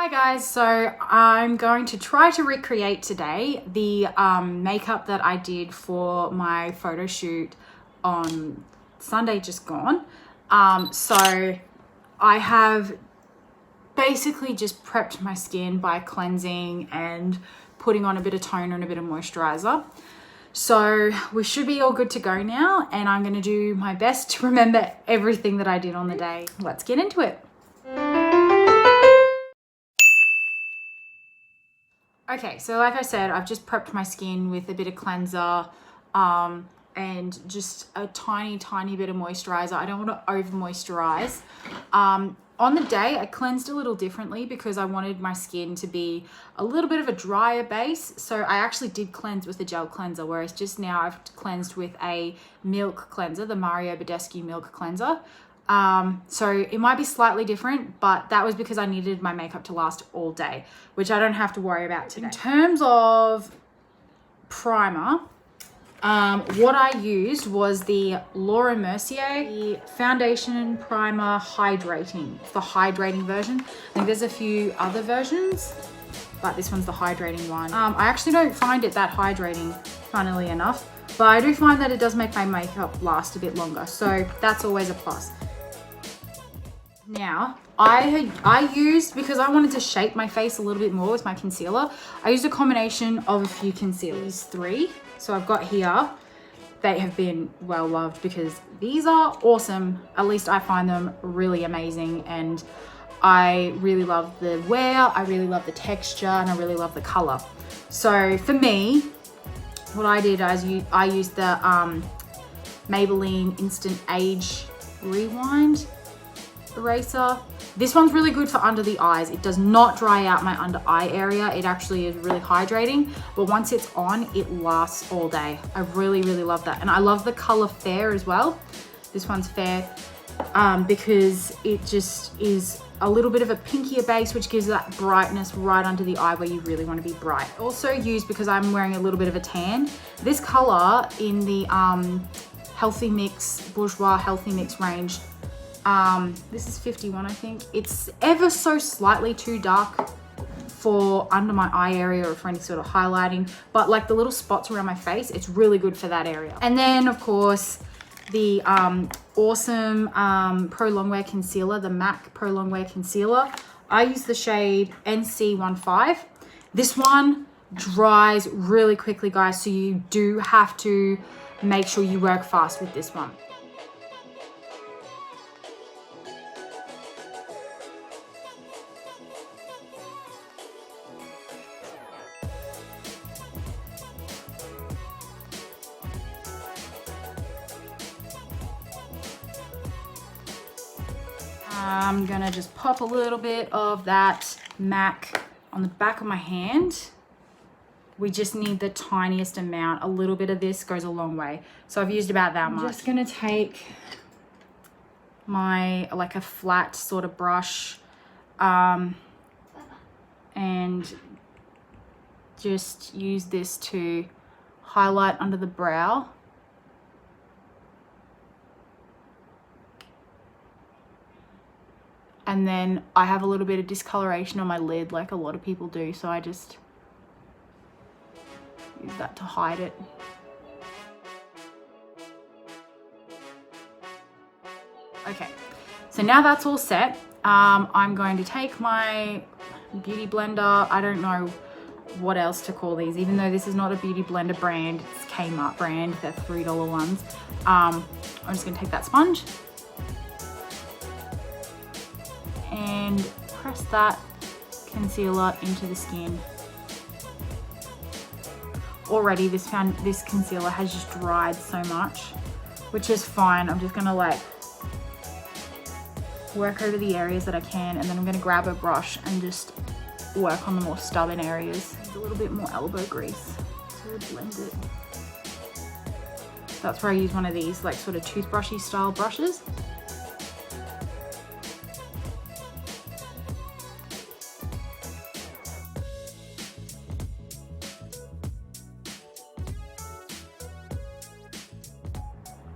Hi guys, so I'm going to try to recreate today the makeup that I did for my photo shoot on Sunday just gone. So I have basically just prepped my skin by cleansing and putting on a bit of toner and a bit of moisturizer. So we should be all good to go now, and I'm going to do my best to remember everything that I did on the day. Let's get into it. Okay, so like I said, I've just prepped my skin with a bit of cleanser and just a tiny bit of moisturizer. I don't want to over moisturize. On the day, I cleansed a little differently because I wanted my skin to be a little bit of a drier base. So I actually did cleanse with a gel cleanser, whereas just now I've cleansed with a milk cleanser, the Mario Badescu milk cleanser. So it might be slightly different, but that was because I needed my makeup to last all day, which I don't have to worry about today. In terms of primer, what I used was the Laura Mercier, the Foundation Primer Hydrating. It's the hydrating version. I think there's a few other versions, but this one's the hydrating one. I actually don't find it that hydrating, funnily enough, but I do find that it does make my makeup last a bit longer, so that's always a plus. Now, I used, because I wanted to shape my face a little bit more with my concealer, I used a combination of a few concealers, 3. So I've got here, they have been well loved because these are awesome. At least I find them really amazing, and I really love the wear, I really love the texture, and I really love the color. So for me, what I did is I used the Maybelline Instant Age Rewind eraser. This one's really good for under the eyes. It does not dry out my under eye area. It actually is really hydrating, but once it's on, it lasts all day. I really love that. And I love the color Fair as well. This one's Fair because it just is a little bit of a pinkier base, which gives that brightness right under the eye where you really want to be bright. Also used, because I'm wearing a little bit of a tan, this color in the Healthy Mix, Bourjois Healthy Mix range. This is 51, I think. It's ever so slightly too dark for under my eye area or for any sort of highlighting, but like the little spots around my face, it's really good for that area. And then of course, the awesome Pro Longwear Concealer, the MAC Pro Longwear Concealer. I use the shade NC15. This one dries really quickly, guys, so you do have to make sure you work fast with this one. I'm gonna just pop a little bit of that MAC on the back of my hand. We just need the tiniest amount. A little bit of this goes a long way. So I've used about that much. I'm just gonna take my, like a flat sort of brush, and just use this to highlight under the brow. And then I have a little bit of discoloration on my lid, like a lot of people do, so I just use that to hide it. Okay, so now that's all set. I'm going to take my beauty blender. I don't know what else to call these, even though this is not a beauty blender brand, it's Kmart brand, they're $3 ones. I'm just gonna take that sponge and press that concealer into the skin. Already this concealer has just dried so much, which is fine. I'm just gonna like work over the areas that I can, and then I'm gonna grab a brush and just work on the more stubborn areas. A little bit more elbow grease to blend it. That's where I use one of these like sort of toothbrushy style brushes.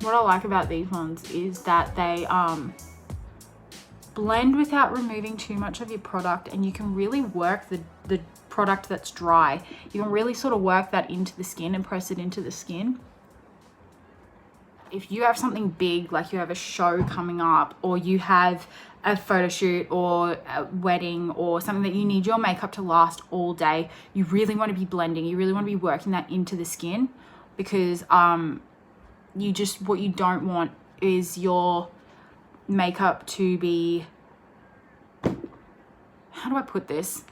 What I like about these ones is that they blend without removing too much of your product, and you can really work the product that's dry. You can really sort of work that into the skin and press it into the skin. If you have something big, like you have a show coming up, or you have a photo shoot or a wedding or something that you need your makeup to last all day, you really want to be blending. You really want to be working that into the skin, because what you don't want is your makeup to be, how do I put this?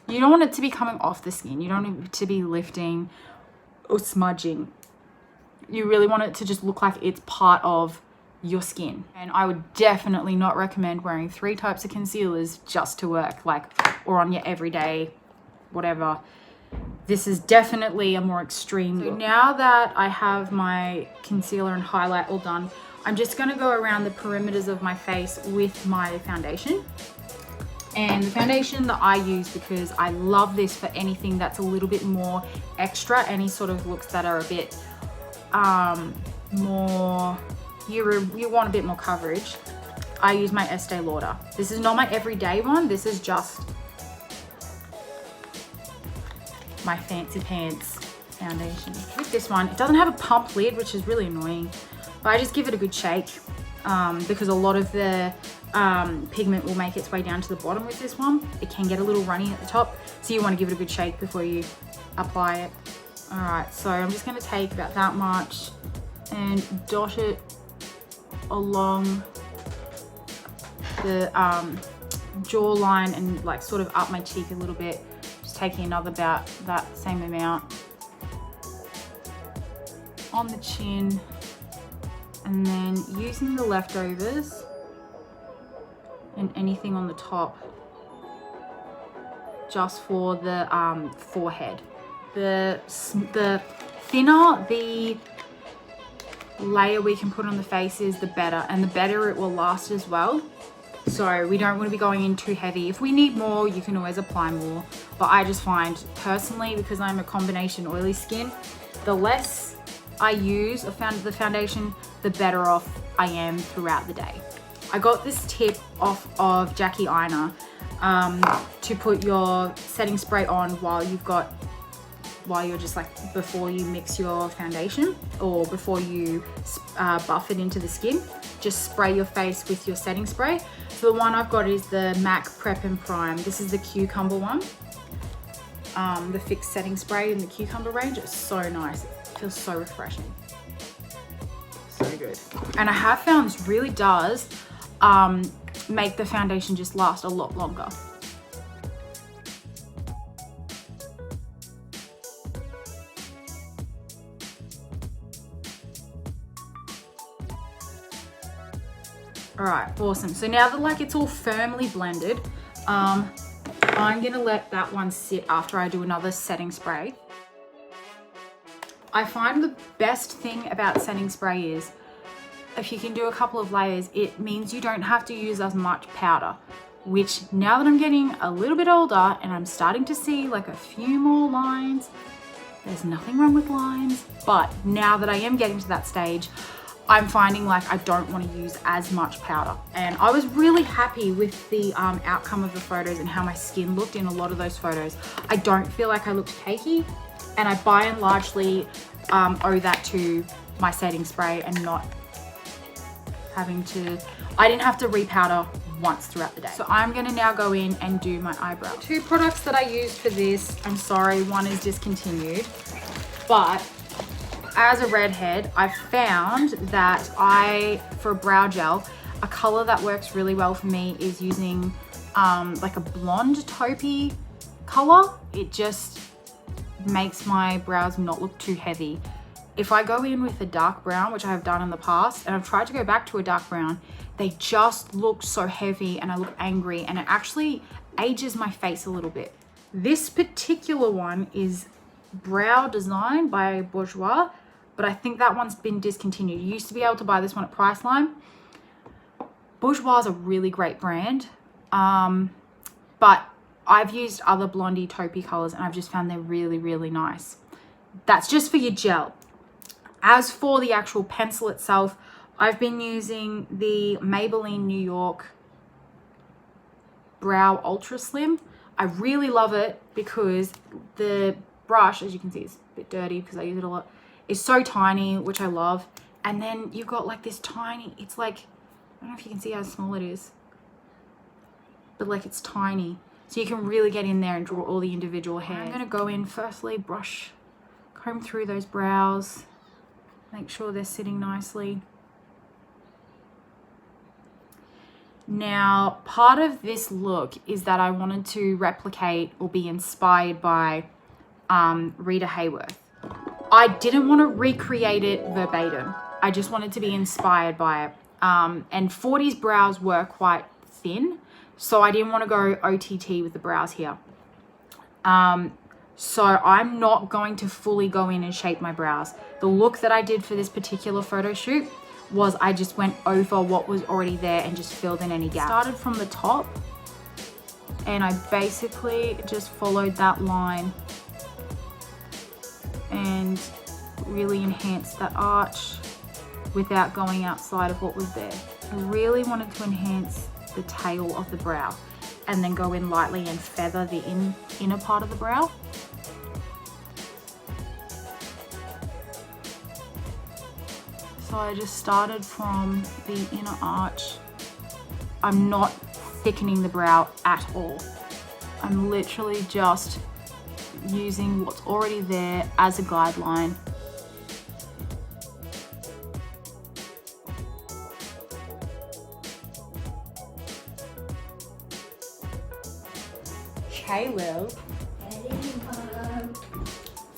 You don't want it to be coming off the skin. You don't want it to be lifting or smudging. You really want it to just look like it's part of your skin. And I would definitely not recommend wearing 3 types of concealers just to work, like, or on your everyday whatever. This is definitely a more extreme look. So now that I have my concealer and highlight all done, I'm just going to go around the perimeters of my face with my foundation. And the foundation that I use, because I love this for anything that's a little bit more extra, any sort of looks that are a bit more, you want a bit more coverage, I use my Estee Lauder. This is not my everyday one. This is just my fancy pants foundation. With this one, it doesn't have a pump lid, which is really annoying, but I just give it a good shake because a lot of the pigment will make its way down to the bottom with this one. It can get a little runny at the top, so you want to give it a good shake before you apply it. All right, so I'm just going to take about that much and dot it along the jawline and like sort of up my cheek a little bit. Just taking another about that same amount on the chin, and then using the leftovers and anything on the top just for the forehead. The thinner the layer we can put on the face is, the better, and the better it will last as well. So we don't want to be going in too heavy. If we need more, you can always apply more, but I just find personally, because I'm a combination oily skin, the less I use the foundation, the better off I am throughout the day. I got this tip off of Jackie Aina to put your setting spray on while you're just like, before you mix your foundation or before you buff it into the skin, just spray your face with your setting spray. So the one I've got is the MAC Prep and Prime. This is the cucumber one, the fixed setting spray in the cucumber range. It's so nice. It feels so refreshing. So good. And I have found this really does make the foundation just last a lot longer. All right, awesome. So now that like it's all firmly blended, I'm gonna let that one sit after I do another setting spray. I find the best thing about setting spray is if you can do a couple of layers, it means you don't have to use as much powder, which now that I'm getting a little bit older and I'm starting to see like a few more lines, there's nothing wrong with lines, but now that I am getting to that stage, I'm finding like I don't want to use as much powder. And I was really happy with the outcome of the photos and how my skin looked in a lot of those photos. I don't feel like I looked cakey, and I by and largely owe that to my setting spray and not having to, I didn't have to repowder once throughout the day. So I'm gonna now go in and do my eyebrow. 2 products that I used for this, I'm sorry, one is discontinued, but as a redhead, I found that for a brow gel, a color that works really well for me is using like a blonde taupey color. It just makes my brows not look too heavy. If I go in with a dark brown, which I have done in the past, and I've tried to go back to a dark brown, they just look so heavy and I look angry, and it actually ages my face a little bit. This particular one is Brow Design by Bourjois, but I think that one's been discontinued. You used to be able to buy this one at Priceline. Bourjois is a really great brand, but I've used other blondie taupey colors and I've just found they're really, really nice. That's just for your gel. As for the actual pencil itself, I've been using the Maybelline New York Brow Ultra Slim. I really love it because the brush, as you can see, is a bit dirty because I use it a lot. It's so tiny, which I love. And then you've got like this tiny, it's like, I don't know if you can see how small it is, but like it's tiny. So you can really get in there and draw all the individual hairs. I'm gonna go in firstly, comb through those brows, make sure they're sitting nicely. Now, part of this look is that I wanted to replicate or be inspired by Rita Hayworth. I didn't want to recreate it verbatim. I just wanted to be inspired by it. And 40's brows were quite thin, so I didn't want to go OTT with the brows here. So I'm not going to fully go in and shape my brows. The look that I did for this particular photo shoot was I just went over what was already there and just filled in any gaps. Started from the top and I basically just followed that line and really enhanced that arch without going outside of what was there. I really wanted to enhance the tail of the brow and then go in lightly and feather the inner part of the brow. So I just started from the inner arch. I'm not thickening the brow at all. I'm literally just using what's already there as a guideline. Okay, Lil.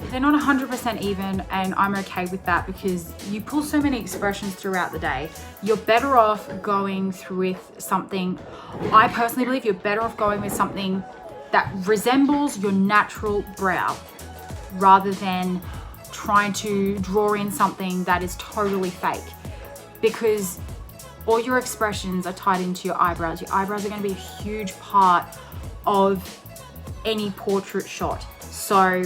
They're not 100% even, and I'm okay with that because you pull so many expressions throughout the day. You're better off going with something, I personally believe you're better off going with something that resembles your natural brow rather than trying to draw in something that is totally fake, because all your expressions are tied into your eyebrows. Your eyebrows are going to be a huge part of any portrait shot. So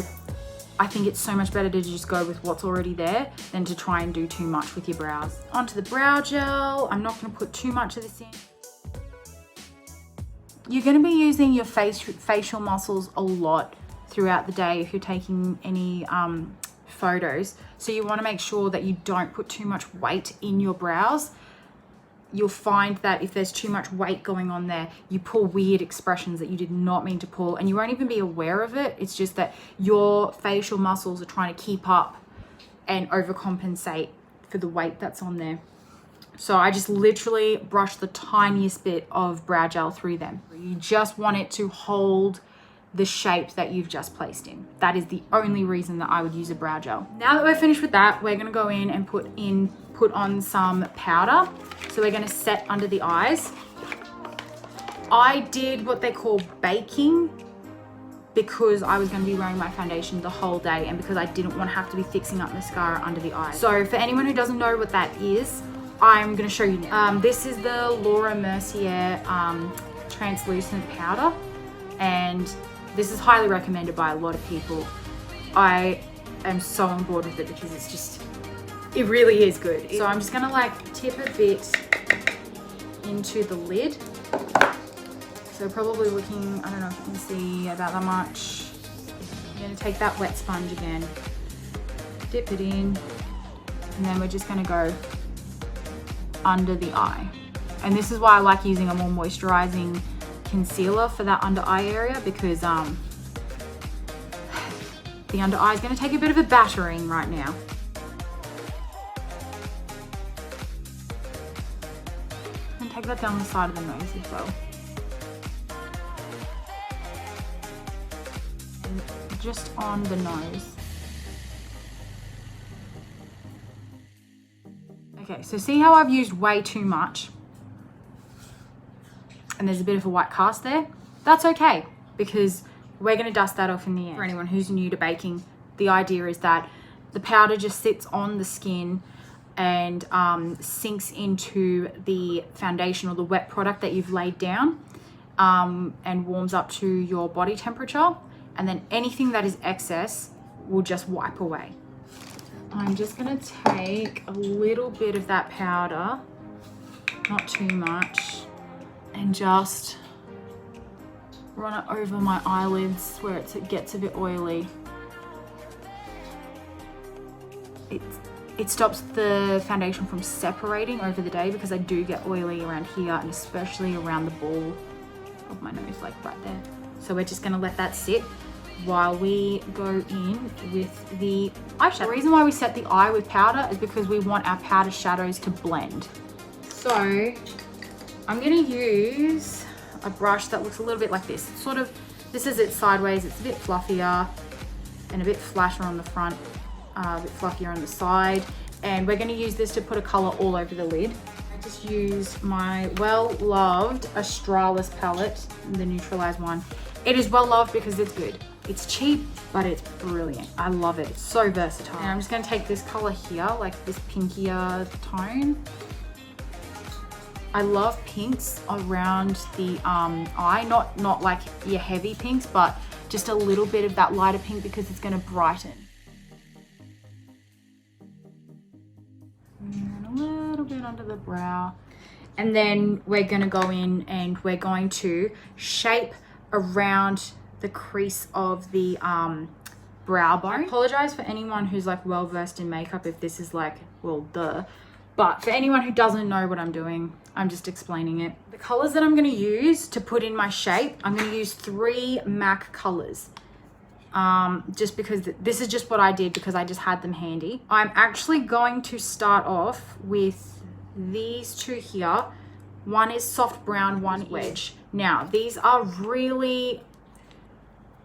I think it's so much better to just go with what's already there than to try and do too much with your brows. Onto the brow gel. I'm not going to put too much of this in. You're going to be using your facial muscles a lot throughout the day if you're taking any photos. So you want to make sure that you don't put too much weight in your brows. You'll find that if there's too much weight going on there, you pull weird expressions that you did not mean to pull, and you won't even be aware of it. It's just that your facial muscles are trying to keep up and overcompensate for the weight that's on there. So I just literally brush the tiniest bit of brow gel through them. You just want it to hold the shape that you've just placed in. That is the only reason that I would use a brow gel. Now that we're finished with that, we're gonna go in and put on some powder. So we're gonna set under the eyes. I did what they call baking because I was gonna be wearing my foundation the whole day and because I didn't want to have to be fixing up mascara under the eyes. So for anyone who doesn't know what that is, I'm gonna show you now. This is the Laura Mercier translucent powder, and this is highly recommended by a lot of people. I am so on board with it because it's just, it really is good. So I'm just gonna like tip a bit into the lid. So probably looking, I don't know if you can see about that much. I'm gonna take that wet sponge again, dip it in, and then we're just gonna go under the eye. And this is why I like using a more moisturizing concealer for that under eye area, because the under eye is going to take a bit of a battering right now. And take that down the side of the nose as well. And just on the nose. Okay, so see how I've used way too much? And there's a bit of a white cast there. That's okay, because we're gonna dust that off in the end. For anyone who's new to baking, the idea is that the powder just sits on the skin and sinks into the foundation or the wet product that you've laid down and warms up to your body temperature. And then anything that is excess will just wipe away. I'm just gonna take a little bit of that powder, not too much, and just run it over my eyelids where it gets a bit oily. It stops the foundation from separating over the day because I do get oily around here and especially around the ball of my nose, like right there. So we're just gonna let that sit while we go in with the eyeshadow. The reason why we set the eye with powder is because we want our powder shadows to blend. So I'm gonna use a brush that looks a little bit like this. Sort of, this is it sideways, it's a bit fluffier and a bit flatter on the front, a bit fluffier on the side. And we're gonna use this to put a color all over the lid. I just used my well-loved Australis palette, the neutralized one. It is well-loved because it's good. It's cheap, but it's brilliant. I love it, it's so versatile. And I'm just gonna take this color here, like this pinkier tone. I love pinks around the eye, not like your heavy pinks, but just a little bit of that lighter pink because it's gonna brighten. And a little bit under the brow. And then we're gonna go in and we're going to shape around the crease of the brow bone. I apologize for anyone who's like well versed in makeup if this is like, well, duh. But for anyone who doesn't know what I'm doing, I'm just explaining it. The colors that I'm gonna use to put in my shape, I'm gonna use 3 MAC colors. Just because this is just what I did because I just had them handy. I'm actually going to start off with these 2 here. One is soft brown, one wedge. Now, these are really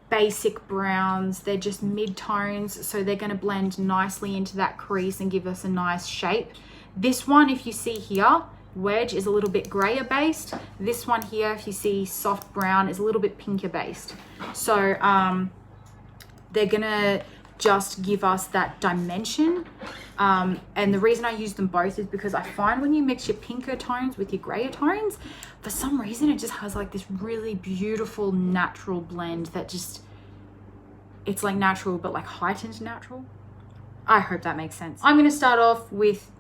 basic browns. They're just mid-tones, so they're gonna blend nicely into that crease and give us a nice shape. This one, if you see here, wedge is a little bit grayer based. This one here, if you see soft brown, is a little bit pinker based. So they're gonna just give us that dimension. And the reason I use them both is because I find when you mix your pinker tones with your grayer tones, for some reason it just has like this really beautiful natural blend that just, it's like natural but like heightened natural. I hope that makes sense. I'm gonna start off with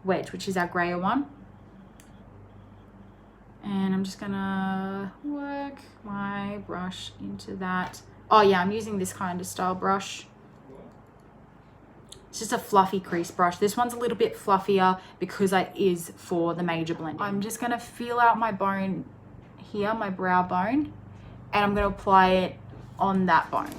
wedge, which is our grayer one. And I'm just gonna work my brush into that. Oh yeah, I'm using this kind of style brush. It's just a fluffy crease brush. This one's a little bit fluffier because it is for the major blending. I'm just gonna feel out my bone here, my brow bone, and I'm gonna apply it on that bone.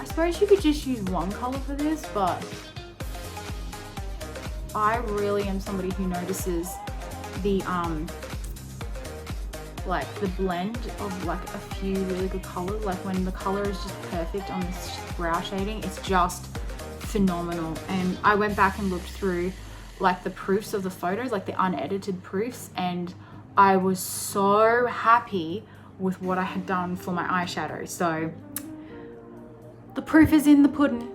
I suppose you could just use one color for this, but I really am somebody who notices the like the blend of like a few really good colors. Like when the color is just perfect on this brow shading, it's just phenomenal. And I went back and looked through like the proofs of the photos, like the unedited proofs, and I was so happy with what I had done for my eyeshadow. So the proof is in the pudding.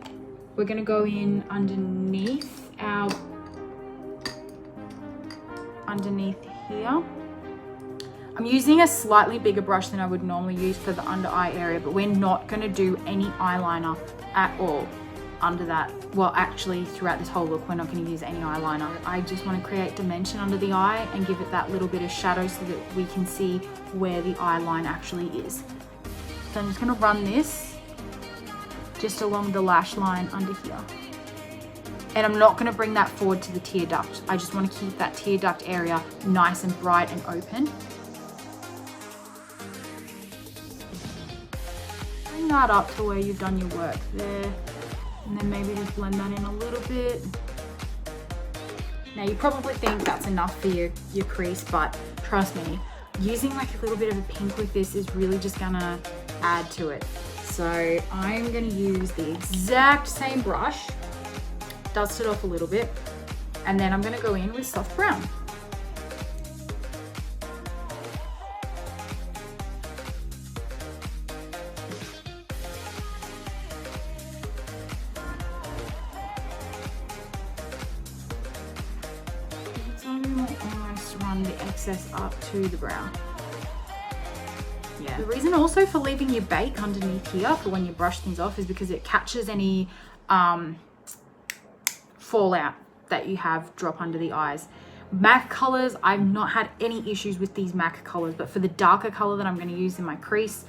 We're gonna go in underneath here. I'm using a slightly bigger brush than I would normally use for the under eye area, but we're not gonna do any eyeliner at all under that. Well, actually throughout this whole look, we're not gonna use any eyeliner. I just wanna create dimension under the eye and give it that little bit of shadow so that we can see where the eye line actually is. So I'm just gonna run this just along the lash line under here. And I'm not gonna bring that forward to the tear duct. I just wanna keep that tear duct area nice and bright and open. Bring that up to where you've done your work there. And then maybe just blend that in a little bit. Now you probably think that's enough for your crease, but trust me, using like a little bit of a pink with this is really just gonna add to it. So I'm gonna use the exact same brush, dust it off a little bit, and then I'm gonna go in with soft brown. So I'm gonna almost run the excess up to the brow. Yeah, The reason also for leaving your bake underneath here for when you brush things off is because it catches any fallout that you have drop under the eyes. MAC colors, I've not had any issues with these MAC colors, but for the darker color that I'm going to use in my crease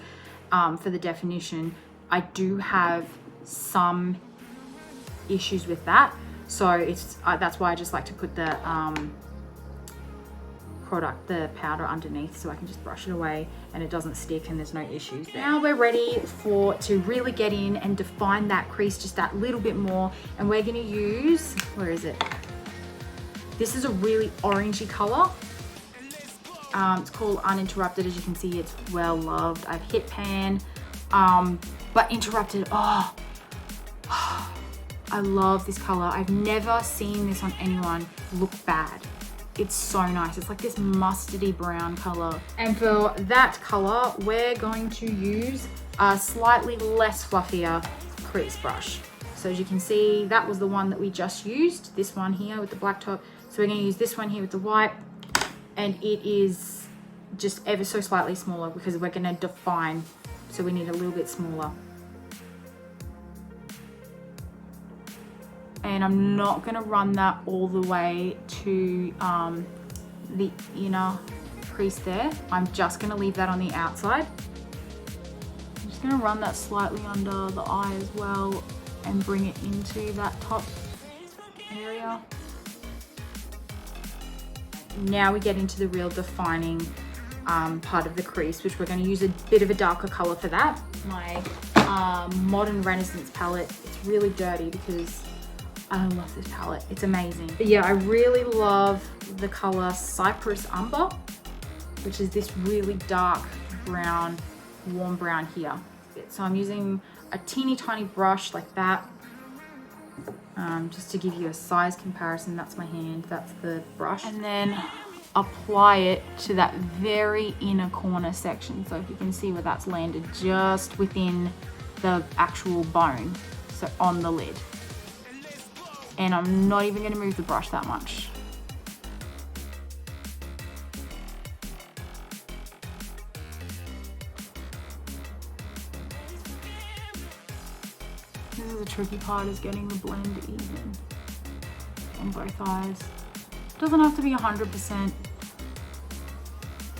for the definition, I do have some issues with that. So it's that's why I just like to put the the powder underneath, so I can just brush it away and it doesn't stick and there's no issues there. Now we're ready to really get in and define that crease just that little bit more, and we're going to use, where is it? This is a really orangey color. It's called Uninterrupted. As you can see, it's well loved. I've hit pan, but Interrupted, oh, I love this color. I've never seen this on anyone look bad. It's so nice. It's like this mustardy brown color. And for that color, we're going to use a slightly less fluffier crease brush. So as you can see, that was the one that we just used, this one here with the black top. So we're going to use this one here with the white, and it is just ever so slightly smaller because we're going to define, so we need a little bit smaller. And I'm not going to run that all the way to the inner crease there. I'm just going to leave that on the outside. I'm just going to run that slightly under the eye as well and bring it into that top area. Now we get into the real defining part of the crease, which we're going to use a bit of a darker color for that. My Modern Renaissance palette. It's really dirty because I love this palette. It's amazing. But yeah, I really love the color Cypress Umber, which is this really dark brown, warm brown here. So I'm using a teeny tiny brush like that, just to give you a size comparison. That's my hand, that's the brush. And then apply it to that very inner corner section. So if you can see where that's landed, just within the actual bone, so on the lid. And I'm not even going to move the brush that much. This is the tricky part, is getting the blend even on both eyes. It doesn't have to be 100%.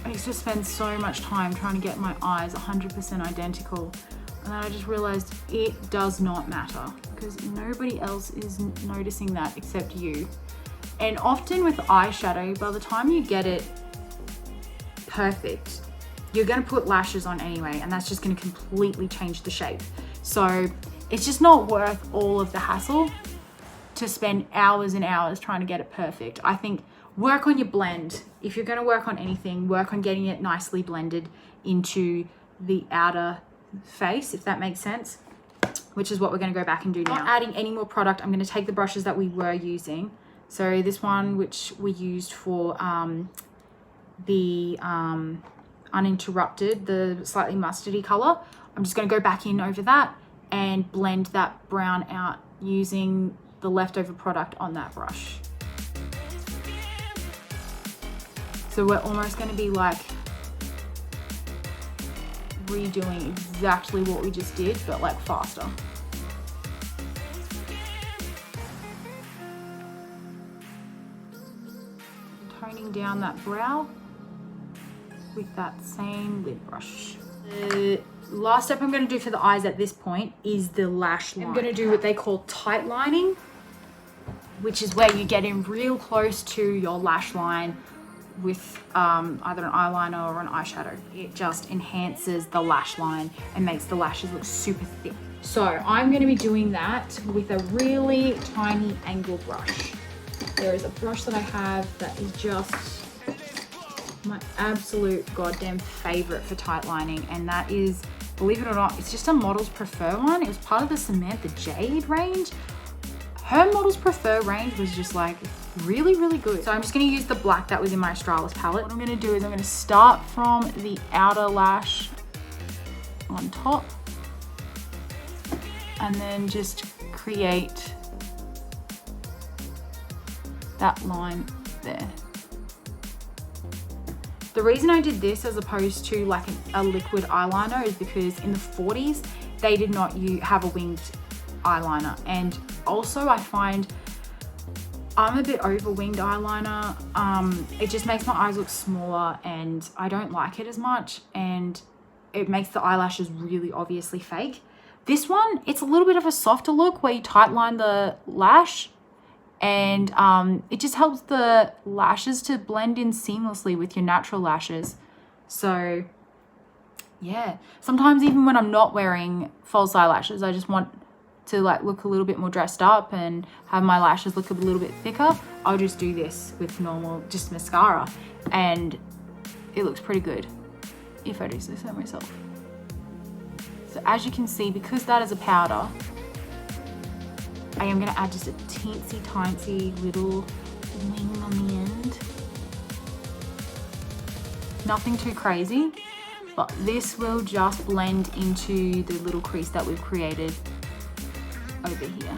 I used to spend so much time trying to get my eyes 100% identical. And then I just realized it does not matter because nobody else is noticing that except you. And often with eyeshadow, by the time you get it perfect, you're going to put lashes on anyway, and that's just going to completely change the shape. So it's just not worth all of the hassle to spend hours and hours trying to get it perfect. I think work on your blend. If you're going to work on anything, work on getting it nicely blended into the outer face, if that makes sense, which is what we're going to go back and do now. Not adding any more product. I'm going to take the brushes that we were using. So this one, which we used for the Uninterrupted, the slightly mustardy color, I'm just going to go back in over that and blend that brown out using the leftover product on that brush. So we're almost going to be like redoing exactly what we just did, but like faster. Toning down that brow with that same lid brush. The last step I'm going to do for the eyes at this point is the lash line. I'm going to do what they call tight lining, which is where you get in real close to your lash line with either an eyeliner or an eyeshadow. It just enhances the lash line and makes the lashes look super thick. So I'm going to be doing that with a really tiny angle brush. There is a brush that I have that is just my absolute goddamn favorite for tight lining, and that is, believe it or not, it's just a Models Prefer one. It was part of the Samantha Jade range. Her Models Prefer range was just like really, really good. So I'm just going to use the black that was in my Australis palette. What I'm going to do is I'm going to start from the outer lash on top and then just create that line there. The reason I did this as opposed to like a liquid eyeliner is because in the 40s, they did not have a winged eyeliner. And also I find I'm a bit over winged eyeliner. It just makes my eyes look smaller and I don't like it as much. And it makes the eyelashes really obviously fake. This one, it's a little bit of a softer look where you tight line the lash, and it just helps the lashes to blend in seamlessly with your natural lashes. So yeah, sometimes even when I'm not wearing false eyelashes, I just want to like look a little bit more dressed up and have my lashes look a little bit thicker. I'll just do this with normal, just mascara, and it looks pretty good if I do this myself. So as you can see, because that is a powder, I am going to add just a teensy tiny little wing on the end. Nothing too crazy, but this will just blend into the little crease that we've created over here.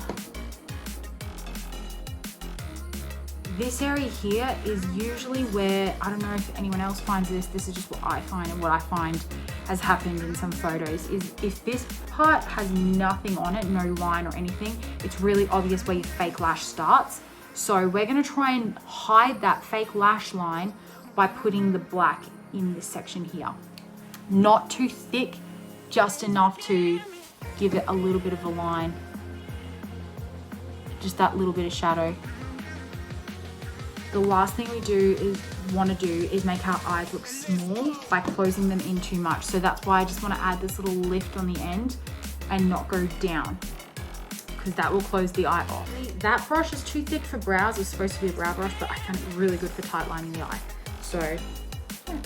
This area here is usually where, I don't know if anyone else finds this is just what I find, and what I find has happened in some photos is if this part has nothing on it, no line or anything, it's really obvious where your fake lash starts. So we're gonna try and hide that fake lash line by putting the black in this section here. Not too thick, just enough to give it a little bit of a line. Just that little bit of shadow. The last thing we want to do is make our eyes look small by closing them in too much. So that's why I just want to add this little lift on the end and not go down, because that will close the eye off. That brush is too thick for brows. It's supposed to be a brow brush, but I found it really good for tight lining the eye. So yeah.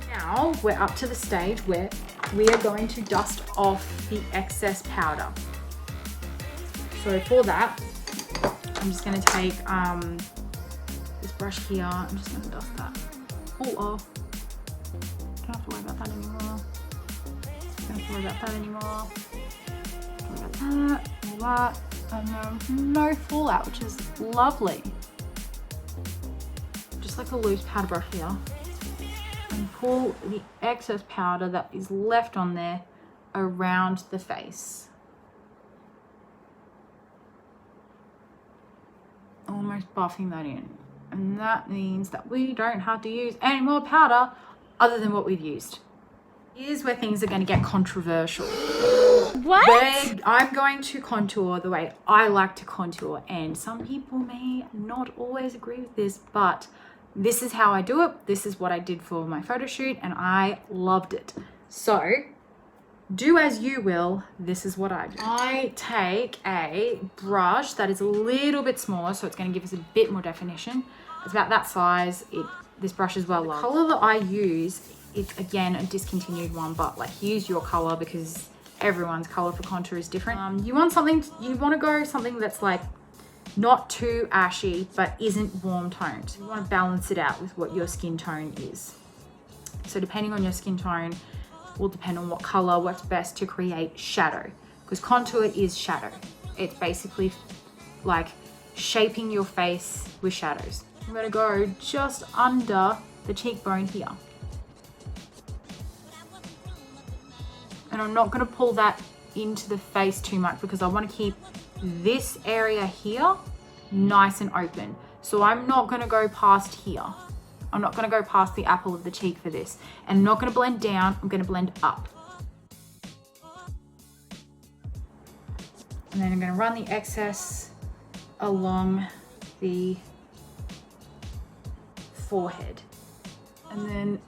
Now we're up to the stage where we are going to dust off the excess powder. So for that, I'm just going to take this brush here. I'm just going to dust that all off. Don't have to worry about that anymore. Don't have to worry about that anymore. Don't worry about that, all that, and no fallout, which is lovely. Just like a loose powder brush here, and pull the excess powder that is left on there around the face. Almost buffing that in. And that means that we don't have to use any more powder other than what we've used. Here's where things are going to get controversial. What? I'm going to contour the way I like to contour, and some people may not always agree with this, but this is how I do it. This is what I did for my photo shoot, and I loved it. So do as you will. This is what I do. I take a brush that is a little bit smaller, so it's going to give us a bit more definition. It's about that size. This brush is well loved. The color that I use, it's again a discontinued one, but like use your color because everyone's color for contour is different. You want to go something that's like not too ashy, but isn't warm toned. You want to balance it out with what your skin tone is. So depending on your skin tone, will depend on what color works best to create shadow, because contour is shadow. It's basically like shaping your face with shadows. I'm gonna go just under the cheekbone here. And I'm not gonna pull that into the face too much because I want to keep this area here nice and open. So I'm not gonna go past here. I'm not gonna go past the apple of the cheek for this. And I'm not gonna blend down, I'm gonna blend up. And then I'm gonna run the excess along the forehead. And then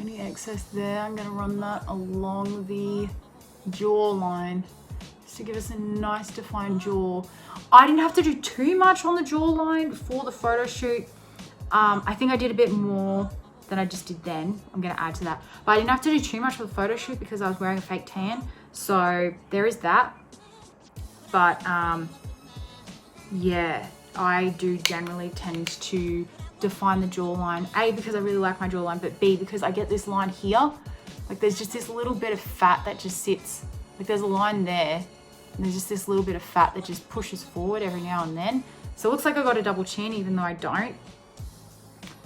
any excess there, I'm gonna run that along the jawline just to give us a nice defined jaw. I didn't have to do too much on the jawline for the photo shoot. I think I did a bit more than I just did then. I'm gonna add to that. But I didn't have to do too much for the photo shoot because I was wearing a fake tan. So there is that. But yeah, I do generally tend to define the jawline. A, because I really like my jawline, but B, because I get this line here. Like there's just this little bit of fat that just sits, like there's a line there, and there's just this little bit of fat that just pushes forward every now and then. So it looks like I got a double chin even though I don't.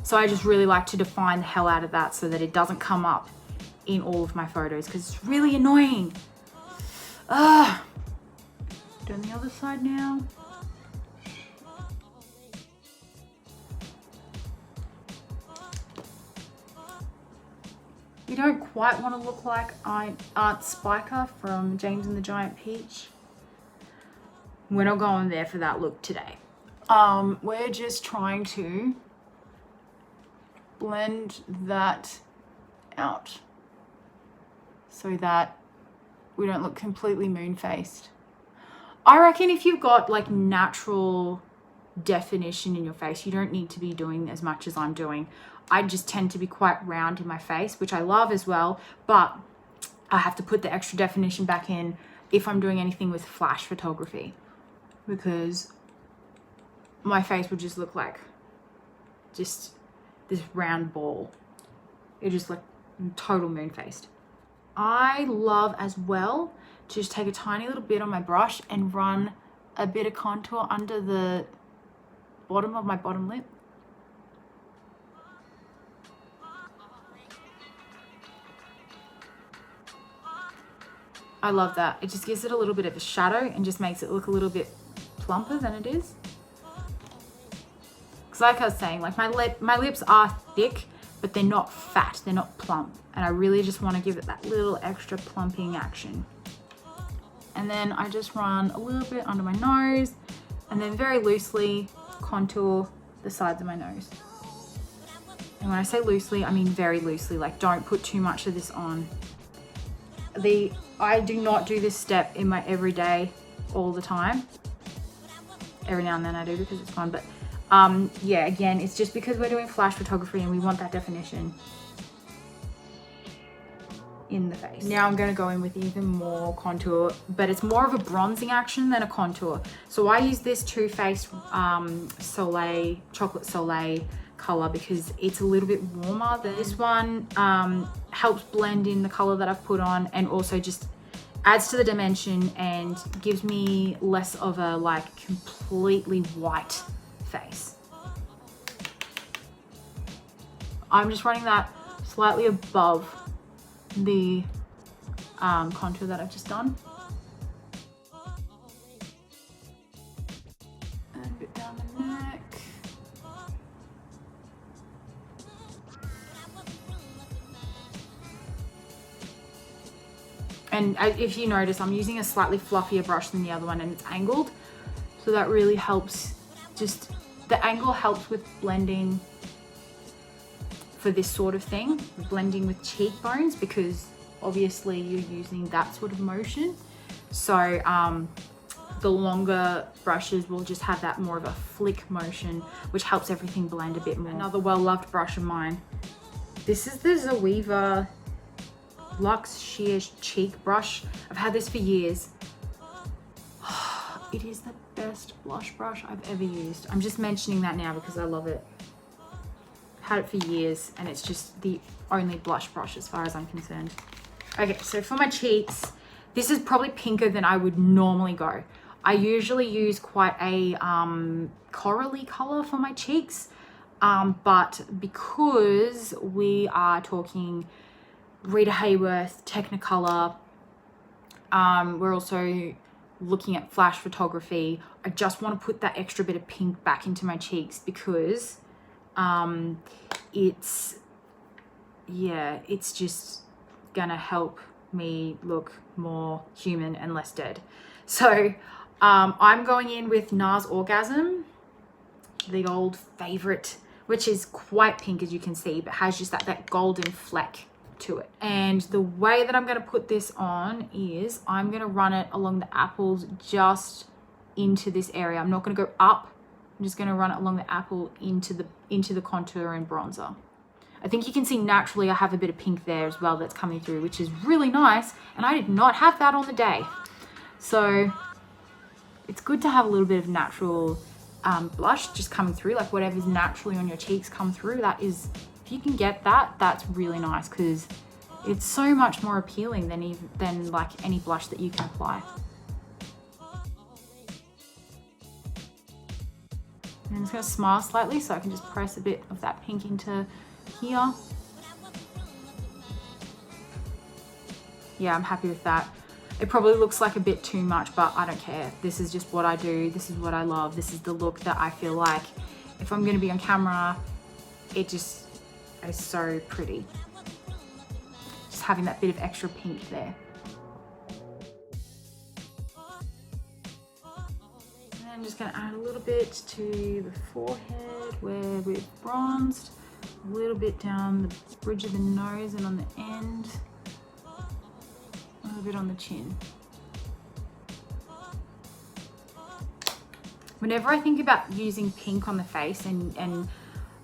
So I just really like to define the hell out of that so that it doesn't come up in all of my photos because it's really annoying. Ugh. Doing the other side now. You don't quite want to look like Aunt Spiker from James and the Giant Peach. We're not going there for that look today. We're just trying to blend that out so that we don't look completely moon-faced. I reckon if you've got like natural definition in your face, you don't need to be doing as much as I'm doing. I just tend to be quite round in my face, which I love as well, but I have to put the extra definition back in if I'm doing anything with flash photography, because my face would just look like just this round ball. It just like total moon-faced. I love as well to just take a tiny little bit on my brush and run a bit of contour under the bottom of my bottom lip. I love that. It just gives it a little bit of a shadow and just makes it look a little bit plumper than it is. Because like I was saying, like my lips are thick, but they're not fat, they're not plump. And I really just want to give it that little extra plumping action. And then I just run a little bit under my nose and then very loosely contour the sides of my nose. And when I say loosely, I mean very loosely, like don't put too much of this on. I do not do this step in my everyday all the time. Every now and then I do because it's fun, but yeah, again, it's just because we're doing flash photography and we want that definition in the face. Now I'm going to go in with even more contour, but it's more of a bronzing action than a contour. So I use this Too Faced Soleil, Chocolate Soleil color because it's a little bit warmer than this one. Helps blend in the color that I've put on and also just adds to the dimension and gives me less of a like completely white face. I'm just running that slightly above the contour that I've just done. And a bit down the neck. And if you notice, I'm using a slightly fluffier brush than the other one and it's angled. So that really helps, just the angle helps with blending for this sort of thing, blending with cheekbones, because obviously you're using that sort of motion. So the longer brushes will just have that more of a flick motion, which helps everything blend a bit more. Another well-loved brush of mine. This is the Zoeva Luxe Sheer Cheek Brush. I've had this for years. It is the best blush brush I've ever used. I'm just mentioning that now because I love it. I've had it for years and it's just the only blush brush as far as I'm concerned. Okay, so for my cheeks, this is probably pinker than I would normally go. I usually use quite a corally color for my cheeks, but because we are talking Rita Hayworth, Technicolor, we're also looking at flash photography. I just want to put that extra bit of pink back into my cheeks because it's just gonna help me look more human and less dead. So I'm going in with NARS Orgasm, the old favorite, which is quite pink as you can see, but has just that golden fleck to it. And the way that I'm going to put this on is I'm going to run it along the apples just into this area. I'm not going to go up. I'm just going to run it along the apple into the contour and bronzer. I think you can see naturally I have a bit of pink there as well that's coming through, which is really nice, and I did not have that on the day. So it's good to have a little bit of natural blush just coming through, like whatever's naturally on your cheeks come through. That is, if you can get that, that's really nice because it's so much more appealing than like any blush that you can apply. And I'm just gonna smile slightly so I can just press a bit of that pink into here. Yeah, I'm happy with that. It probably looks like a bit too much, but I don't care. This is just what I do. This is what I love. This is the look that I feel like if I'm gonna be on camera, it just is so pretty. Just having that bit of extra pink there. And I'm just gonna add a little bit to the forehead where we've bronzed, a little bit down the bridge of the nose and on the end, a little bit on the chin. Whenever I think about using pink on the face and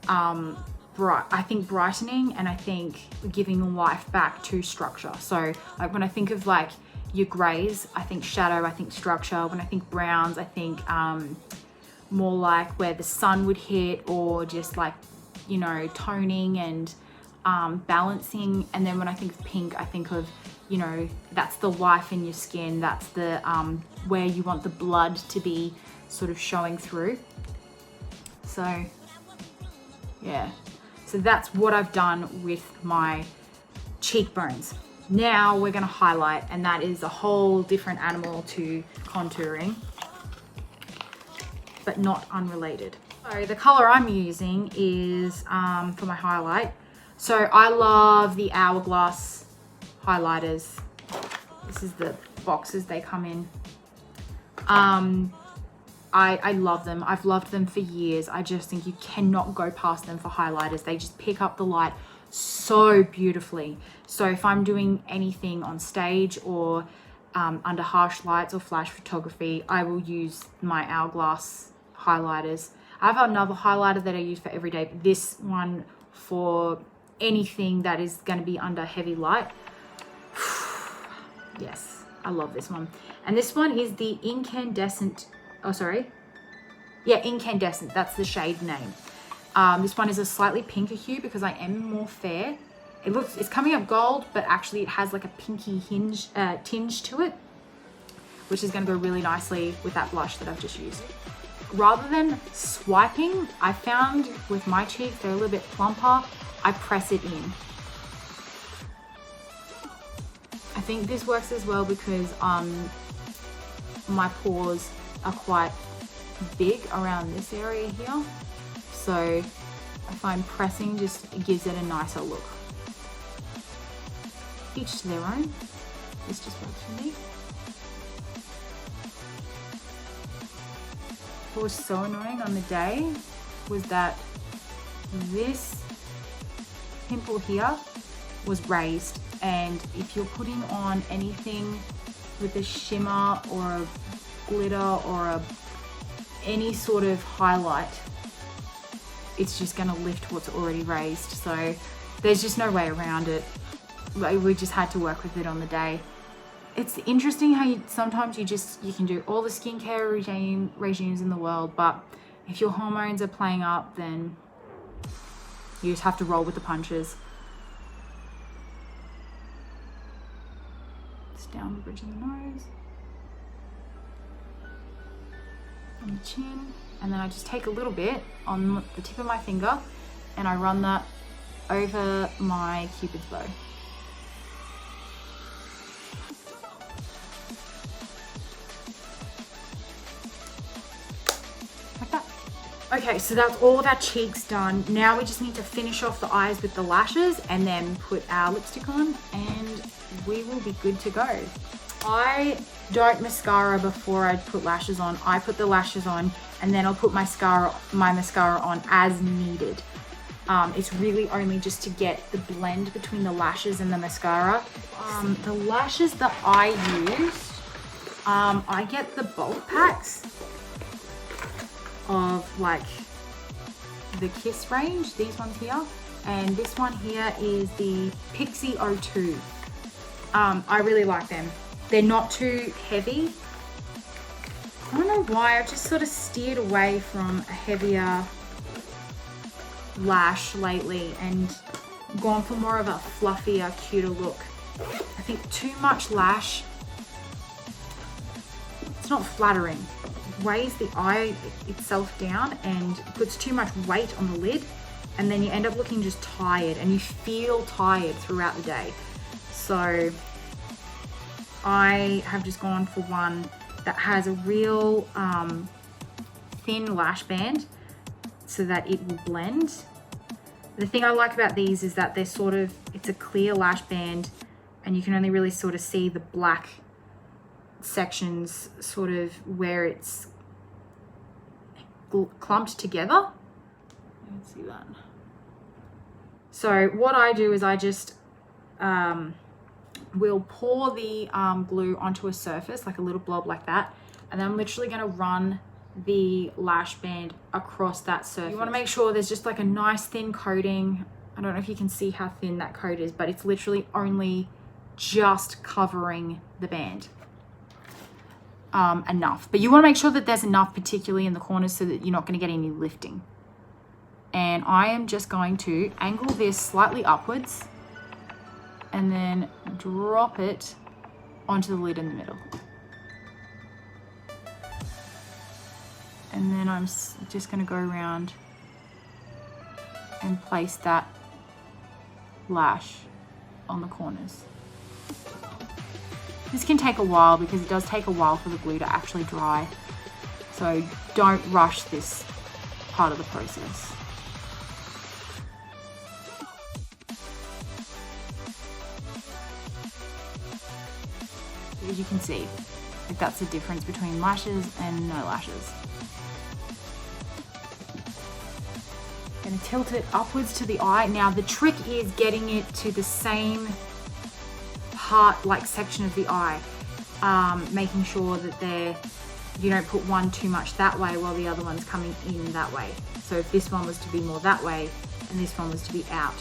I think brightening, and I think giving life back to structure. So like when I think of like your grays, I think shadow, I think structure. When I think browns, I think more like where the sun would hit, or just like, you know, toning and balancing. And then when I think of pink, I think of, you know, that's the life in your skin. That's the where you want the blood to be sort of showing through. So yeah, so that's what I've done with my cheekbones. Now we're gonna highlight, and that is a whole different animal to contouring, but not unrelated. So the color I'm using is for my highlight. So I love the Hourglass highlighters. This is the boxes they come in. I love them. I've loved them for years. I just think you cannot go past them for highlighters. They just pick up the light so beautifully. So if I'm doing anything on stage or under harsh lights or flash photography, I will use my Hourglass highlighters. I have another highlighter that I use for every day, but this one for anything that is going to be under heavy light. Yes, I love this one. And this one is the Incandescent. Oh, sorry. Yeah, Incandescent. That's the shade name. This one is a slightly pinker hue because I am more fair. It's coming up gold, but actually it has like a pinky tinge to it, which is going to go really nicely with that blush that I've just used. Rather than swiping, I found with my cheeks, they're a little bit plumper. I press it in. I think this works as well because my pores are quite big around this area here, so I find pressing just gives it a nicer look. Each to their own. This just works for me. What was so annoying on the day was that this pimple here was raised, and if you're putting on anything with a shimmer or a glitter or any sort of highlight, it's just going to lift what's already raised. So there's just no way around it. We just had to work with it on the day. It's interesting how sometimes you can do all the skincare regimes in the world, but if your hormones are playing up, then you just have to roll with the punches. Just down the bridge of the nose, on the chin, and then I just take a little bit on the tip of my finger and I run that over my Cupid's bow. Like that. Okay, so that's all of our cheeks done. Now we just need to finish off the eyes with the lashes and then put our lipstick on and we will be good to go. I don't mascara before I put lashes on. I put the lashes on and then I'll put my mascara on as needed. It's really only just to get the blend between the lashes and the mascara. The lashes that I use, I get the bulk packs of like the Kiss range, these ones here. And this one here is the Pixie 02. I really like them. They're not too heavy. I don't know why, I've just sort of steered away from a heavier lash lately and gone for more of a fluffier, cuter look. I think too much lash, it's not flattering. weighs the eye itself down and puts too much weight on the lid, and then you end up looking just tired and you feel tired throughout the day. So I have just gone for one that has a real thin lash band so that it will blend. The thing I like about these is that they're sort of, it's a clear lash band and you can only really sort of see the black sections sort of where it's clumped together. You can see that. So what I do is I just will pour the glue onto a surface, like a little blob like that, and then I'm literally going to run the lash band across that surface. You want to make sure there's just like a nice thin coating. I don't know if you can see how thin that coat is, but it's literally only just covering the band. Enough, but you want to make sure that there's enough, particularly in the corners, so that you're not going to get any lifting. And I am just going to angle this slightly upwards and then drop it onto the lid in the middle. And then I'm just going to go around and place that lash on the corners. This can take a while because it does take a while for the glue to actually dry. So don't rush this part of the process. As you can see, like that's the difference between lashes and no lashes. I'm going to tilt it upwards to the eye. Now the trick is getting it to the same part, like section of the eye, making sure that you don't put one too much that way while the other one's coming in that way. So if this one was to be more that way and this one was to be out,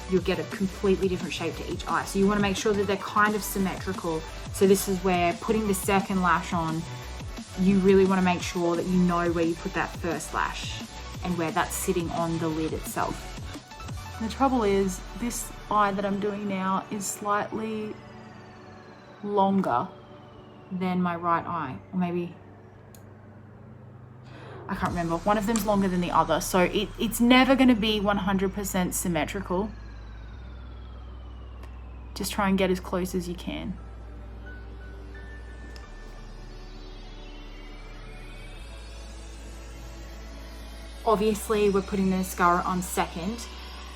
you'll get a completely different shape to each eye. So you want to make sure that they're kind of symmetrical. So this is where putting the second lash on, you really want to make sure that you know where you put that first lash and where that's sitting on the lid itself. The trouble is, this eye that I'm doing now is slightly longer than my right eye, or maybe, I can't remember. One of them's longer than the other, so it's never going to be 100% symmetrical. Just try and get as close as you can. Obviously, we're putting the mascara on second,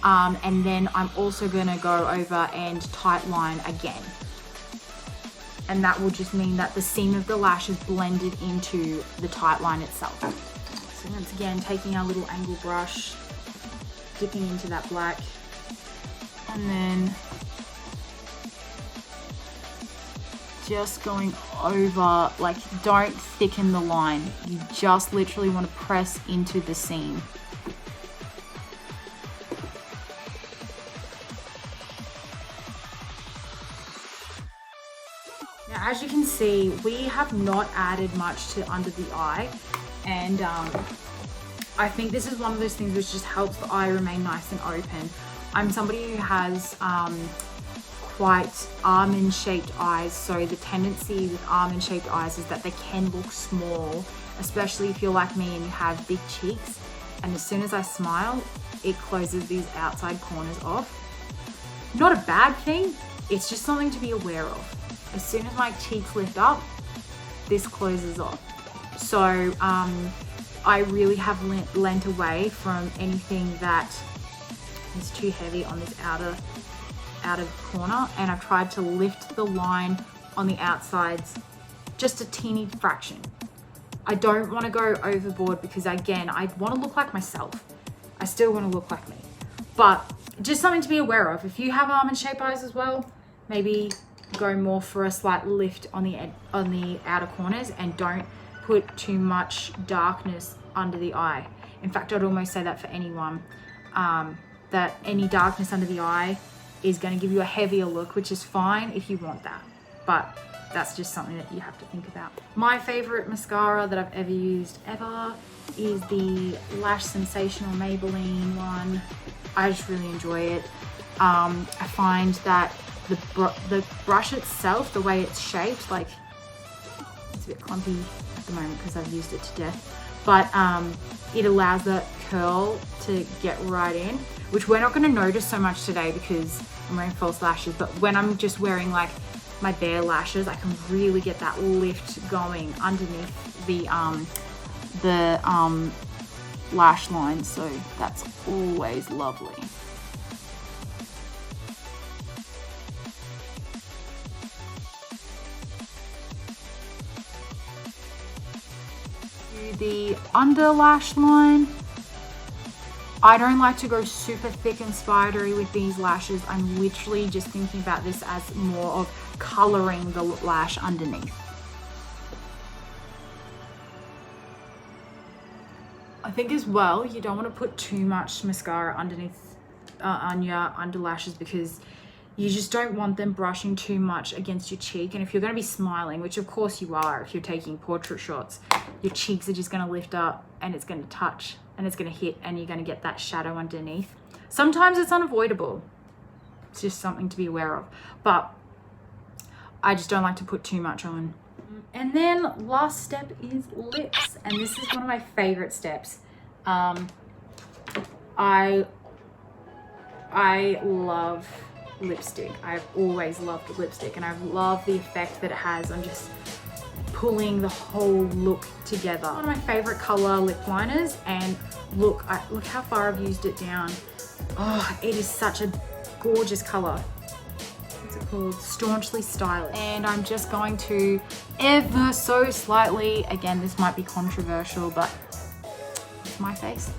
and then I'm also going to go over and tight line again. And that will just mean that the seam of the lash is blended into the tight line itself. So once again, taking our little angle brush, dipping into that black, and then just going over, like, don't thicken the line. You just literally want to press into the seam. Now, as you can see, we have not added much to under the eye, and I think this is one of those things which just helps the eye remain nice and open. I'm somebody who has quite almond-shaped eyes, so the tendency with almond-shaped eyes is that they can look small, especially if you're like me and you have big cheeks, and as soon as I smile, it closes these outside corners off. Not a bad thing, it's just something to be aware of. As soon as my cheeks lift up, this closes off. So I really have lent away from anything that is too heavy on this outer corner, and I've tried to lift the line on the outsides just a teeny fraction. I don't want to go overboard because, again, I want to look like myself. I still want to look like me, but just something to be aware of. If you have almond shaped eyes as well, maybe go more for a slight lift on the outer corners, and don't put too much darkness under the eye. In fact, I'd almost say that for anyone, that any darkness under the eye is going to give you a heavier look, which is fine if you want that, but that's just something that you have to think about. My favorite mascara that I've ever used is the Lash Sensational Maybelline one. I just really enjoy it. I find that the brush itself, the way it's shaped, like, it's a bit clumpy. I at the moment because I've used it to death. But it allows the curl to get right in, which we're not going to notice so much today because I'm wearing false lashes. But when I'm just wearing like my bare lashes, I can really get that lift going underneath the lash line. So that's always lovely. The under lash line, I don't like to go super thick and spidery with these lashes. I'm literally just thinking about this as more of coloring the lash underneath. I think as well, you don't want to put too much mascara underneath on your under lashes because you just don't want them brushing too much against your cheek. And if you're going to be smiling, which of course you are if you're taking portrait shots, your cheeks are just going to lift up and it's going to touch and it's going to hit and you're going to get that shadow underneath. Sometimes it's unavoidable. It's just something to be aware of. But I just don't like to put too much on. And then last step is lips. And this is one of my favorite steps. I love lipstick. I've always loved lipstick and I love the effect that it has on just pulling the whole look together. One of my favorite color lip liners, and look how far I've used it down. Oh, it is such a gorgeous color. What's it called? Staunchly Stylish. And I'm just going to ever so slightly, again this might be controversial but it's my face,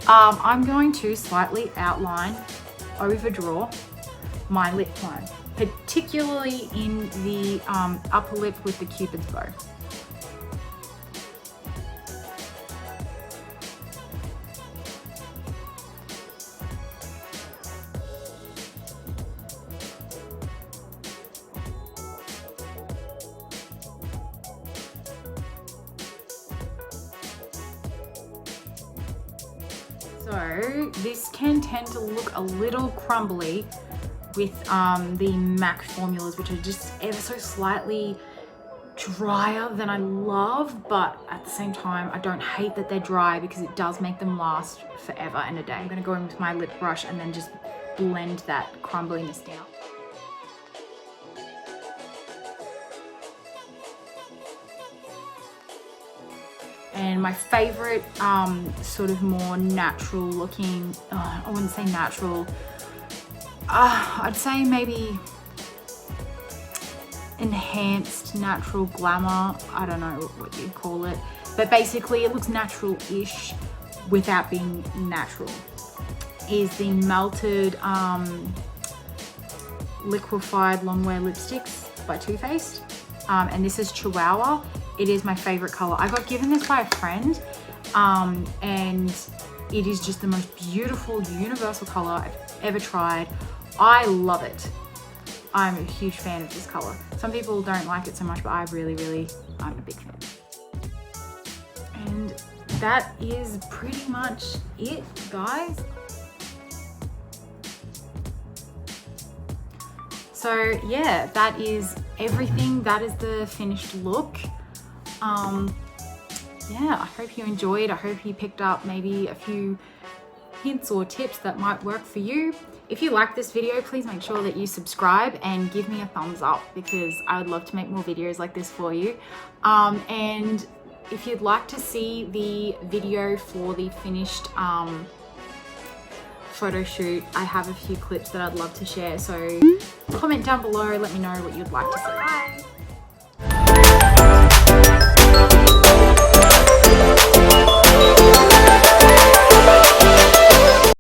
I'm going to slightly outline, overdraw my lip line, particularly in the upper lip with the Cupid's bow. So this can tend to look a little crumbly with the MAC formulas, which are just ever so slightly drier than I love, but at the same time I don't hate that they're dry because it does make them last forever and a day. I'm going to go in with my lip brush and then just blend that crumbliness down. And my favorite sort of more natural looking, I wouldn't say natural, I'd say maybe enhanced natural glamour. I don't know what you'd call it, but basically it looks natural-ish without being natural. Is the melted liquefied longwear lipsticks by Too Faced, and this is Chihuahua. It is my favorite color. I got given this by a friend, and it is just the most beautiful universal color I've ever tried. I love it. I'm a huge fan of this color. Some people don't like it so much, but I'm a big fan. And that is pretty much it, guys. So yeah, that is everything. That is the finished look. Yeah, I hope you enjoyed. I hope you picked up maybe a few hints or tips that might work for you. If you like this video, please make sure that you subscribe and give me a thumbs up because I would love to make more videos like this for you. And if you'd like to see the video for the finished photo shoot, I have a few clips that I'd love to share. So comment down below, let me know what you'd like to see. Bye.